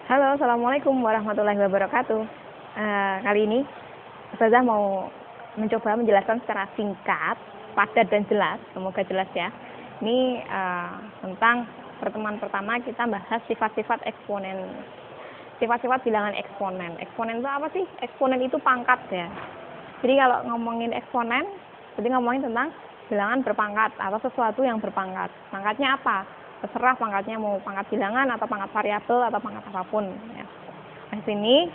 Halo, Assalamualaikum warahmatullahi wabarakatuh. Kali ini Ustazah mau mencoba menjelaskan secara singkat, padat dan jelas, semoga jelas ya. Ini tentang pertemuan pertama kita bahas sifat-sifat eksponen. Sifat-sifat bilangan eksponen. Eksponen itu apa sih? Eksponen itu pangkat ya. Jadi kalau ngomongin eksponen, berarti ngomongin tentang bilangan berpangkat atau sesuatu yang berpangkat. Pangkatnya apa? Terserah pangkatnya mau pangkat bilangan atau pangkat variabel atau pangkat apapun ya. Nah, sini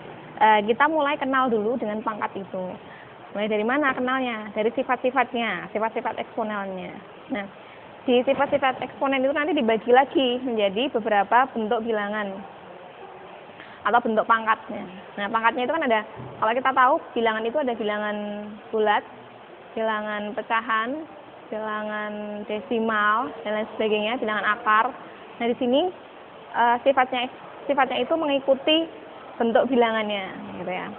kita mulai kenal dulu dengan pangkat itu. Mulai dari mana kenalnya? Dari sifat-sifatnya, sifat-sifat eksponennya. Nah, di sifat-sifat eksponen itu nanti dibagi lagi menjadi beberapa bentuk bilangan atau bentuk pangkatnya. Nah, pangkatnya itu kan ada, kalau kita tahu bilangan itu ada bilangan bulat, bilangan pecahan, bilangan desimal dan lain sebagainya, bilangan akar. Nah, di sini sifatnya itu mengikuti bentuk bilangannya, gitu ya.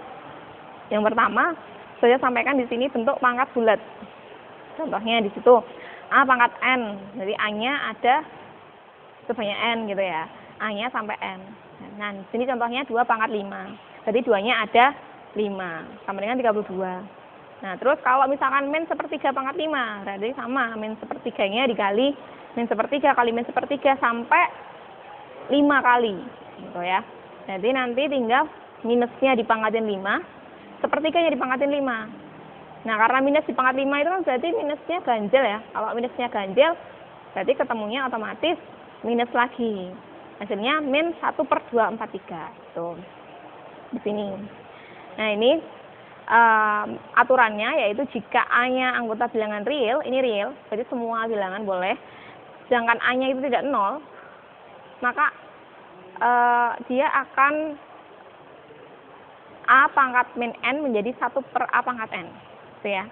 Yang pertama, saya sampaikan di sini bentuk pangkat bulat. Contohnya di situ A pangkat N, jadi A-nya ada sebanyak N gitu ya. A-nya sampai N. Nah, di sini contohnya 2 pangkat 5. Jadi 2-nya ada 5, sama dengan 32. Nah, terus kalau misalkan min sepertiga pangkat 5, berarti sama, min sepertiganya dikali min sepertiga kali min sepertiga sampai 5 kali, gitu ya. Jadi nanti tinggal minusnya dipangkatin 5, sepertiganya dipangkatin 5. Nah, karena minus dipangkat 5 itu kan berarti minusnya ganjil ya. Kalau minusnya ganjil, berarti ketemunya otomatis minus lagi. Hasilnya min 1/243. Tuh. Di sini. Nah, ini aturannya yaitu jika A-nya anggota bilangan real, ini real, jadi semua bilangan boleh, sedangkan A-nya itu tidak 0, maka dia akan A pangkat min N menjadi 1/A pangkat N, gitu ya.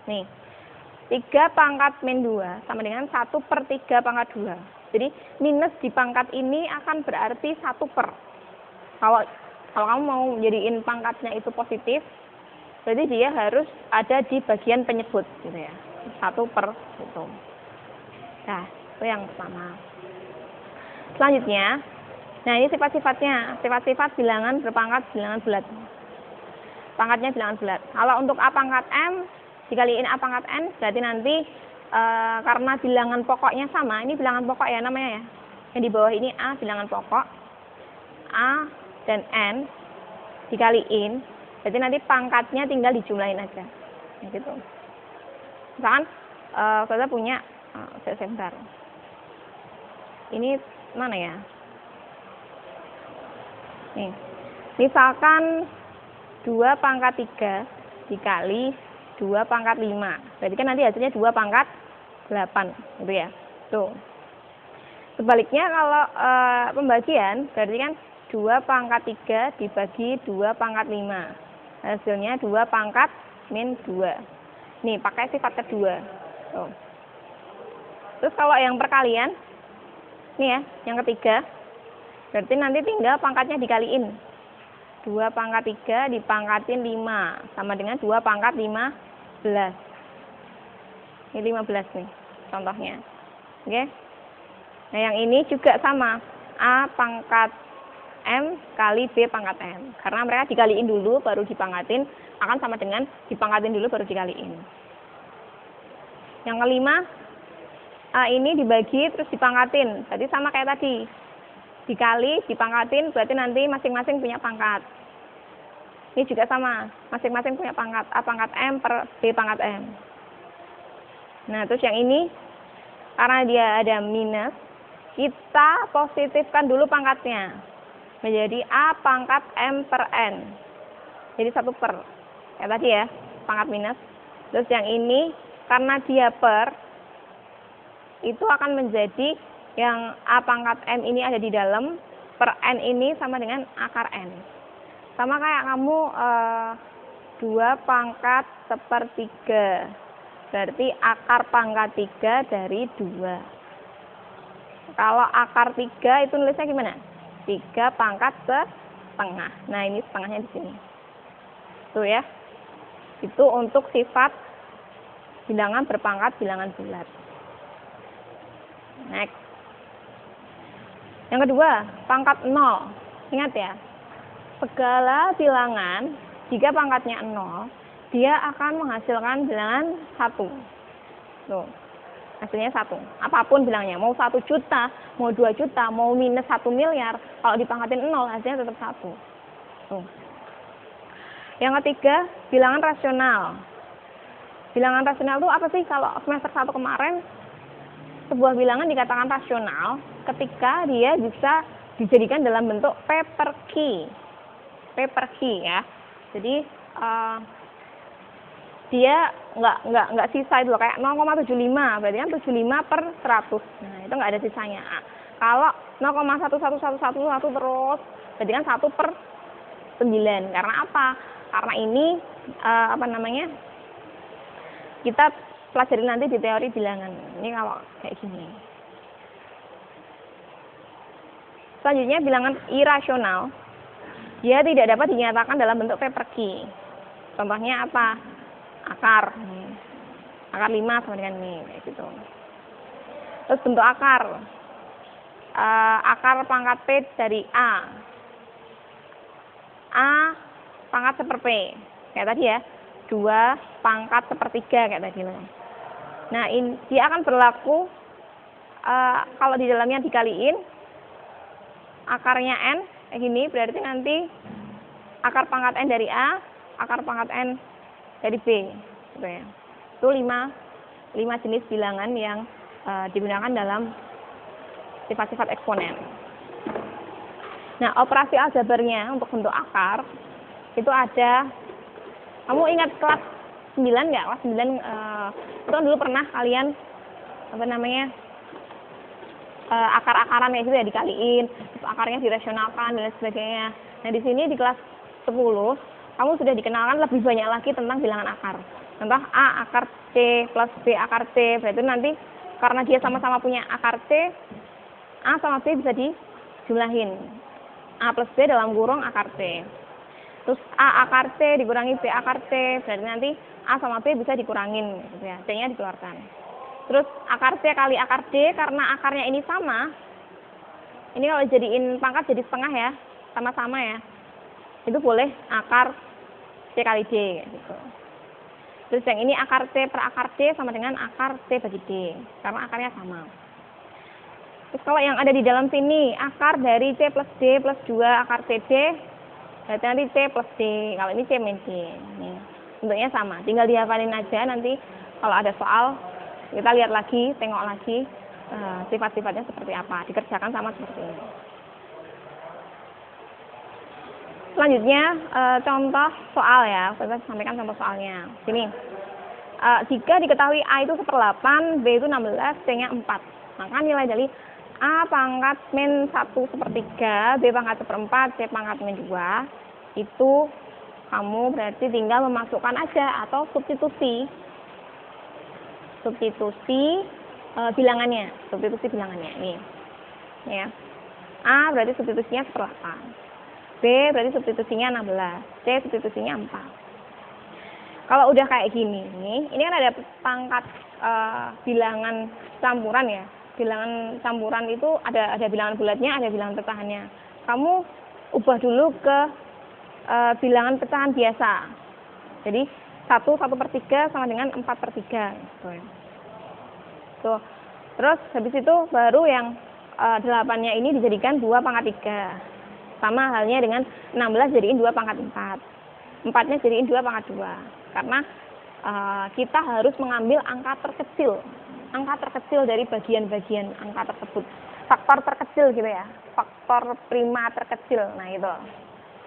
Nih, 3 pangkat min 2 sama dengan 1/3 pangkat 2. Jadi minus di pangkat ini akan berarti 1/. Kalau kamu mau jadiin pangkatnya itu positif, berarti dia harus ada di bagian penyebut gitu ya. 1/, gitu. Nah, itu yang pertama. Selanjutnya, nah ini sifat-sifatnya, sifat-sifat bilangan berpangkat bilangan bulat. Pangkatnya bilangan bulat. Kalau untuk A pangkat M dikaliin A pangkat N, berarti nanti karena bilangan pokoknya sama, ini bilangan pokok ya namanya ya. Yang di bawah ini A bilangan pokok, A dan N dikaliin, jadi nanti pangkatnya tinggal dijumlahin aja, gitu. Misalkan saya punya sebentar. Ini mana ya? Nih, misalkan 2 pangkat 3 dikali 2 pangkat 5, berarti kan nanti hasilnya 2 pangkat 8, gitu ya. Tuh. Sebaliknya kalau pembagian, berarti kan 2 pangkat 3 dibagi 2 pangkat 5. Hasilnya 2 pangkat min 2. Nih, pakai sifat kedua. Tuh. Terus kalau yang perkalian, nih ya, yang ketiga, berarti nanti tinggal pangkatnya dikaliin. 2 pangkat 3 dipangkatin 5, sama dengan 2 pangkat 15. Ini 15 nih, contohnya. Oke? Nah, yang ini juga sama. A pangkat M kali B pangkat M. Karena mereka dikaliin dulu baru dipangkatin, akan sama dengan dipangkatin dulu baru dikaliin. Yang kelima, A ini dibagi terus dipangkatin. Berarti sama kayak tadi. Dikali, dipangkatin, berarti nanti masing-masing punya pangkat. Ini juga sama, masing-masing punya pangkat. A pangkat M per B pangkat M. Nah, terus yang ini, karena dia ada minus, kita positifkan dulu pangkatnya. Menjadi A pangkat M per N. Jadi 1/. Kayak tadi ya, pangkat minus. Terus yang ini, karena dia per, itu akan menjadi yang A pangkat M ini ada di dalam, per N ini sama dengan akar N. Sama kayak kamu 2 pangkat 1/3. Berarti akar pangkat 3 dari 2. Kalau akar 3 itu nulisnya gimana? 3 pangkat setengah. Nah, ini setengahnya di sini. Tuh ya. Itu untuk sifat bilangan berpangkat bilangan bulat. Next. Yang kedua, pangkat 0. Ingat ya, segala bilangan jika pangkatnya 0, dia akan menghasilkan bilangan 1. Tuh, hasilnya 1. Apapun bilangnya, mau 1 juta, mau 2 juta, mau minus 1 miliar, kalau dipangkatin 0, hasilnya tetap 1. Tuh. Yang ketiga, bilangan rasional. Bilangan rasional itu apa sih? Kalau semester 1 kemarin, sebuah bilangan dikatakan rasional ketika dia bisa dijadikan dalam bentuk paper key. Paper key ya. Jadi dia nggak sisa itu loh, kayak 0,75, berarti kan 75 per 100. Nah, itu nggak ada sisanya. Kalau 0,11111 terus, berarti kan 1 per 9. Karena apa? Karena ini kita pelajari nanti di teori bilangan. Ini kalau kayak gini. Selanjutnya bilangan irasional. Dia tidak dapat dinyatakan dalam bentuk paper key. Contohnya apa? Akar. Akar 5 sama dengan ini, kayak gitu. Terus bentuk akar. Akar pangkat P dari A. A pangkat seper P. Kayak tadi ya. 2 pangkat sepertiga kayak tadi loh. Nah, dia akan berlaku kalau di dalamnya dikaliin akarnya N kayak gini, berarti nanti akar pangkat N dari A, akar pangkat N dari B gitu ya. Itu 5 jenis bilangan yang digunakan dalam sifat-sifat eksponen. Nah, operasi aljabarnya untuk bentuk akar itu ada. Kamu ingat kelas 9 nggak? Kelas 9 itu kan dulu pernah kalian akar-akaran kayak gitu ya, dikaliin, terus akarnya dirasionalkan dan sebagainya. Nah, di sini di kelas 10 kamu sudah dikenalkan lebih banyak lagi tentang bilangan akar. Contoh A akar C plus B akar C, berarti nanti karena dia sama-sama punya akar C, A sama B bisa dijumlahin. A plus B dalam kurung akar C. Terus A akar C dikurangi B akar C, berarti nanti A sama B bisa dikurangin, gitu ya. C-nya dikeluarkan. Terus akar C kali akar D, karena akarnya ini sama, ini kalau jadiin pangkat jadi setengah ya, sama-sama ya, itu boleh akar C kali D, gitu. Terus yang ini akar C per akar D sama dengan akar C bagi D, karena akarnya sama. Terus kalau yang ada di dalam sini, akar dari C plus D plus 2 akar CD, berarti nanti C plus D, kalau ini C min D. Ini bentuknya sama, tinggal dihafalin aja, nanti kalau ada soal kita lihat lagi, tengok lagi sifat-sifatnya seperti apa, dikerjakan sama seperti ini. Selanjutnya contoh soal ya, saya sampaikan contoh soalnya. Sini, jika diketahui A itu 1/8, B itu 16, C-nya 4, maka nilai dari A pangkat min 1/3, B pangkat 1/4, C pangkat min 2, itu kamu berarti tinggal memasukkan aja atau substitusi bilangannya, nih ya. A berarti substitusinya 1/8, B berarti substitusinya 16, C substitusinya 4. Kalau udah kayak gini nih, ini kan ada pangkat bilangan campuran ya. Bilangan campuran itu ada bilangan bulatnya, ada bilangan pecahannya. Kamu ubah dulu ke bilangan pecahan biasa. Jadi 1/3 sama dengan 4/3. Gitu. Tuh. Terus habis itu baru yang 8-nya ini dijadikan 2 pangkat 3. Sama halnya dengan 16 jadiin 2 pangkat 4. 4-nya jadiin 2 pangkat 2. Karena kita harus mengambil angka terkecil dari bagian-bagian angka tersebut. Faktor terkecil gitu ya. Faktor prima terkecil. Nah, itu.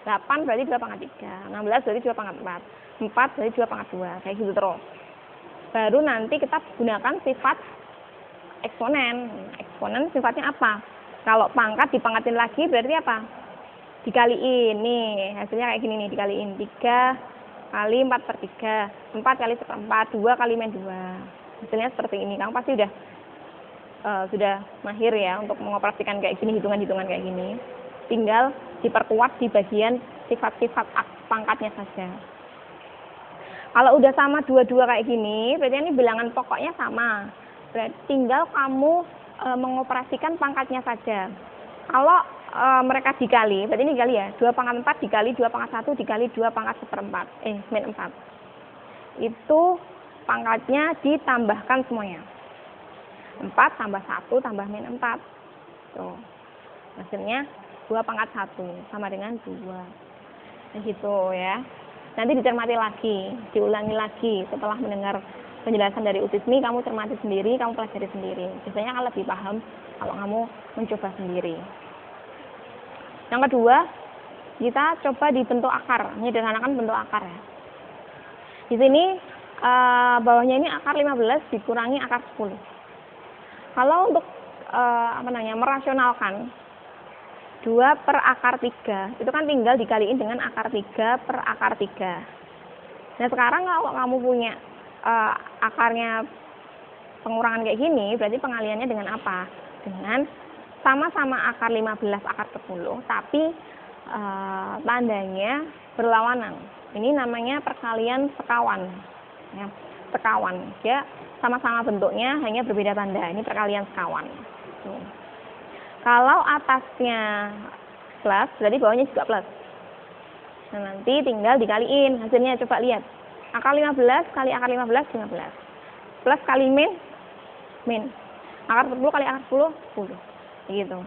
8 berarti 2 pangkat 3. 16 berarti 2 pangkat 4. 4 berarti 2 pangkat 2. Kayak gitu terus. Baru nanti kita gunakan sifat eksponen. Eksponen sifatnya apa? Kalau pangkat dipangkatin lagi berarti apa? Dikaliin. Nih, hasilnya kayak gini nih, dikaliin 3 kali 4/3. 4 kali 1/4, 2 kali min 2. Hasilnya seperti ini. Kamu pasti sudah mahir ya untuk mengoperasikan kayak gini, hitungan-hitungan kayak gini. Tinggal diperkuat di bagian sifat-sifat pangkatnya saja. Kalau udah sama dua-dua kayak gini, berarti ini bilangan pokoknya sama. Berarti tinggal kamu mengoperasikan pangkatnya saja. Kalau mereka dikali, berarti ini dikali ya, 2 pangkat 4 dikali 2 pangkat 1 dikali 2 pangkat 1/4, min 4. Itu pangkatnya ditambahkan semuanya. 4 tambah 1 tambah min 4. Tuh. Hasilnya 2 pangkat 1 sama dengan 2. Nah gitu ya. Nanti dicermati lagi, diulangi lagi setelah mendengar penjelasan dari Utismi, kamu cermati sendiri, kamu pelajari sendiri. Biasanya akan lebih paham kalau kamu mencoba sendiri. Yang kedua, kita coba dibentuk akar, menyederhanakan bentuk akar ya. Di sini bawahnya ini akar 15 dikurangi akar 10. Kalau untuk merasionalkan 2 per akar 3, itu kan tinggal dikaliin dengan akar 3 per akar 3. Nah sekarang kalau kamu punya akarnya pengurangan kayak gini, berarti pengaliannya dengan apa? Dengan sama-sama akar 15 akar 10, tapi tandanya berlawanan. Ini namanya perkalian sekawan. Ya, sekawan. Ya, sama-sama bentuknya, hanya berbeda tanda. Ini perkalian sekawan. Tuh. Kalau atasnya plus, berarti bawahnya juga plus. Nah, nanti tinggal dikaliin. Hasilnya coba lihat. Akar 15 kali akar 15, 15. Plus kali min, min. Akar 10 kali akar 10, 10. Gitu.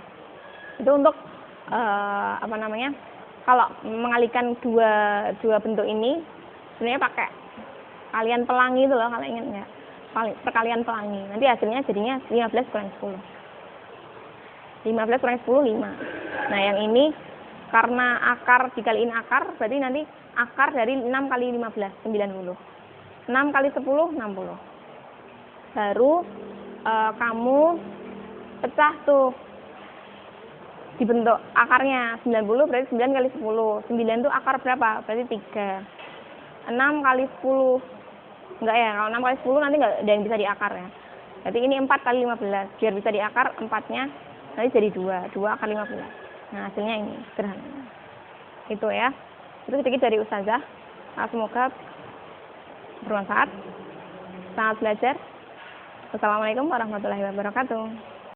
Itu untuk kalau mengalihkan dua bentuk ini, sebenarnya pakai kalian pelangi itu loh, kalau ingat nggak? Perkalian pelangi. Nanti hasilnya jadinya 15 kurang 10. 15 kurang 10, 5. Nah, yang ini karena akar dikaliin akar, berarti nanti akar dari 6 kali 15, 90. 6 kali 10, 60. Baru kamu pecah tuh. Dibentuk akarnya 90, berarti 9 kali 10. 9 itu akar berapa? Berarti 3. 6 kali 10. Enggak ya, kalau 6 kali 10 nanti enggak ada yang bisa diakar ya. Berarti ini 4 kali 15. Biar bisa diakar 4-nya nanti jadi 2. 2 akar 15. Nah, hasilnya ini sederhana. Itu ya. Itu sedikit dari Ustazah. Semoga bermanfaat. Selamat belajar. Wassalamualaikum warahmatullahi wabarakatuh.